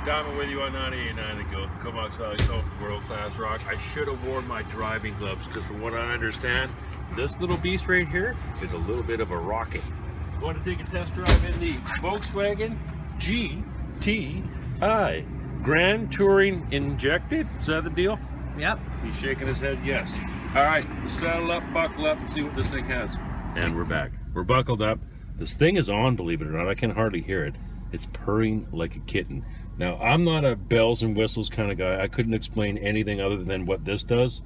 Tymo with you on 98.9 The Go. Comox Valley Soul for World Class Rock. I should have worn my driving gloves because from what I understand, this little beast right here is a little bit of a rocket. Going to take a test drive in the Volkswagen GTI. Grand Touring Injected? Is that the deal? Yep. He's shaking his head yes. All right, saddle up, buckle up, and see what this thing has. And we're back. We're buckled up. This thing is on, believe it or not. I can hardly hear it. It's purring like a kitten. Now, I'm not a bells and whistles kind of guy. I couldn't explain anything other than what this does.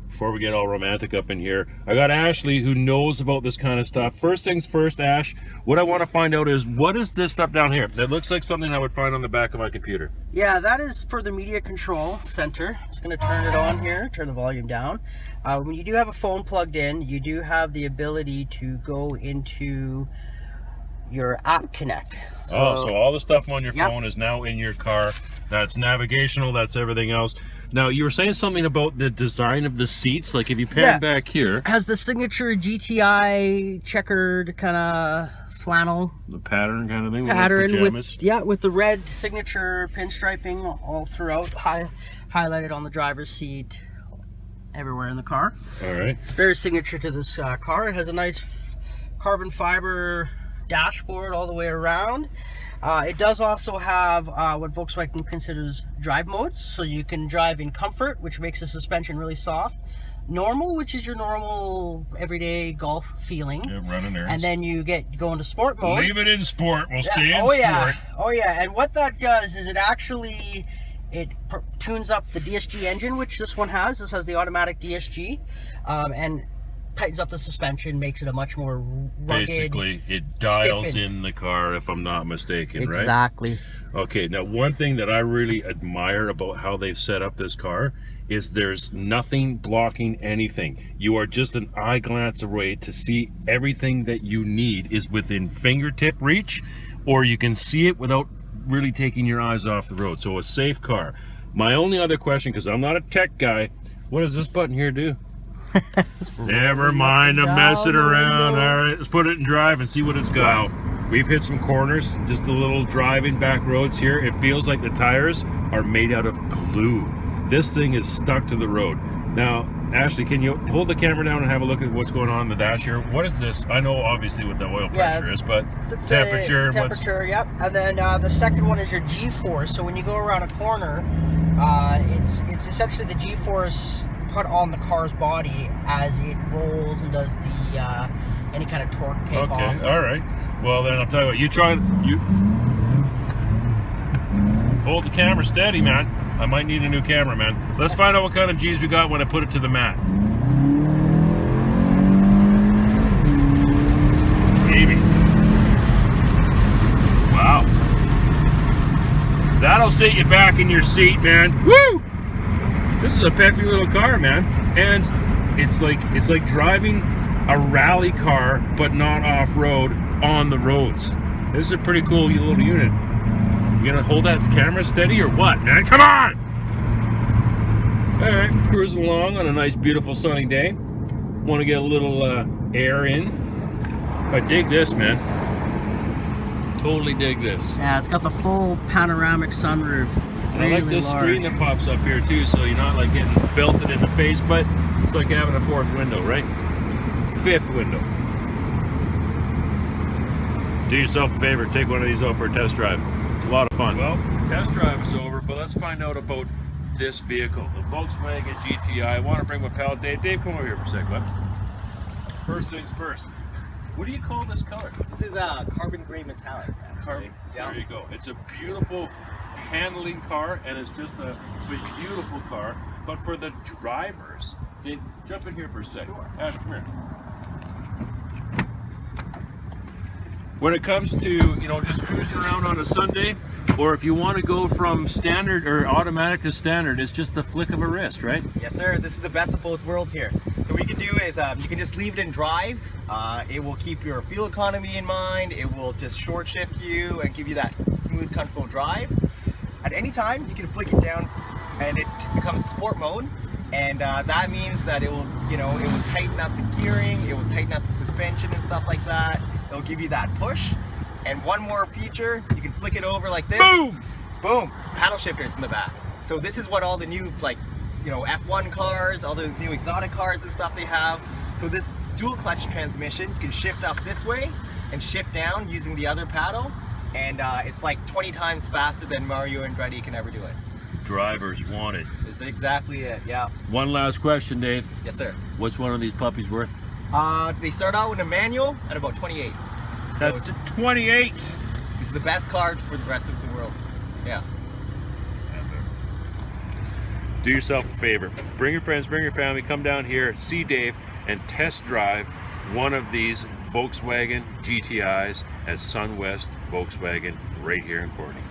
Before we get all romantic up in here, I got Ashley who knows about this kind of stuff. First things first, Ash, what I want to find out is, what is this stuff down here? That looks like something I would find on the back of my computer. Yeah, that is for the media control center. I'm just going to turn it on here, turn the volume down. When you do have a phone plugged in, you do have the ability to go into your app connect. So all the stuff on your phone is now in your car. That's navigational, that's everything else. Now, you were saying something about the design of the seats. Like, if you pan back here, it has the signature GTI checkered kind of flannel, the pattern kind of thing, pattern with the red signature pinstriping all throughout, highlighted on the driver's seat, everywhere in the car. All right, it's very signature to this car. It has a nice carbon fiber dashboard all the way around. It does also have what Volkswagen considers drive modes, so you can drive in comfort, which makes the suspension really soft. Normal, which is your normal everyday golf feeling. Yeah, running errands. And then you go into sport mode. Leave it in sport. We'll stay in sport. Sport. Oh yeah, and what that does is it tunes up the DSG engine, which this one has. This has the automatic DSG, and tightens up the suspension, makes it a much more rugged. Basically, it dials in the car, if I'm not mistaken, right? Exactly. Okay, now one thing that I really admire about how they've set up this car is there's nothing blocking anything. You are just an eye glance away to see everything that you need is within fingertip reach, or you can see it without really taking your eyes off the road. So a safe car. My only other question, because I'm not a tech guy, what does this button here do? Never mind, I'm messing around. All right, let's put it in drive and see what it's got. We've hit some corners, just a little driving back roads here. It feels like the tires are made out of glue. This thing is stuck to the road. Now, Ashley, can you hold the camera down and have a look at what's going on in the dash here? What is this? I know obviously what the oil pressure is, but that's temperature. Yep. And then the second one is your G-force. So when you go around a corner, it's essentially the G-force put on the car's body as it rolls and does the any kind of torque takeoff. Okay, all right. Well, then I'll tell you what. You hold the camera steady, man. I might need a new camera, man. Let's find out what kind of G's we got when I put it to the mat. Baby. Wow. That'll sit you back in your seat, man. Woo! This is a peppy little car, man. And it's like driving a rally car, but not off-road on the roads. This is a pretty cool little unit. You gonna hold that camera steady or what, man? Come on! All right, cruising along on a nice, beautiful, sunny day. Want to get a little air in. I dig this, man. Totally dig this. Yeah, it's got the full panoramic sunroof. And I like this screen that pops up here too, so you're not like getting belted in the face, but it's like having a fourth window, right? Fifth window. Do yourself a favor, take one of these out for a test drive. It's a lot of fun. Well, the test drive is over, but let's find out about this vehicle, the Volkswagen GTI. I want to bring my pal Dave. Dave, come over here for a sec, bud. First things first. What do you call this color? This is a carbon gray metallic. Carbon. There you go. It's a beautiful handling car, and it's just a beautiful car. But for the drivers, they jump in here for a sec. Sure. Ash, come here. When it comes to, just cruising around on a Sunday, or if you want to go from standard or automatic to standard, it's just the flick of a wrist, right? Yes, sir. This is the best of both worlds here. So what you can do is you can just leave it in drive. It will keep your fuel economy in mind. It will just short shift you and give you that smooth, comfortable drive. At any time, you can flick it down and it becomes sport mode. And that means that it will, you know, it will tighten up the gearing, it will tighten up the suspension and stuff like that. It'll give you that push. And one more feature, you can flick it over like this. Boom! Boom! Paddle shifters in the back. So this is what all the new, like, you know, F1 cars, all the new exotic cars and stuff they have. So this dual clutch transmission, you can shift up this way and shift down using the other paddle. And it's like 20 times faster than Mario and Andretti can ever do it. Drivers want it. That's exactly it, yeah. One last question, Dave. Yes, sir. What's one of these puppies worth? They start out with a manual at about 28. So That's 28. this is the best car for the rest of the world. Yeah. Do yourself a favor. Bring your friends, bring your family, come down here, see Dave, and test drive one of these Volkswagen GTIs at Sunwest Volkswagen right here in Courtenay.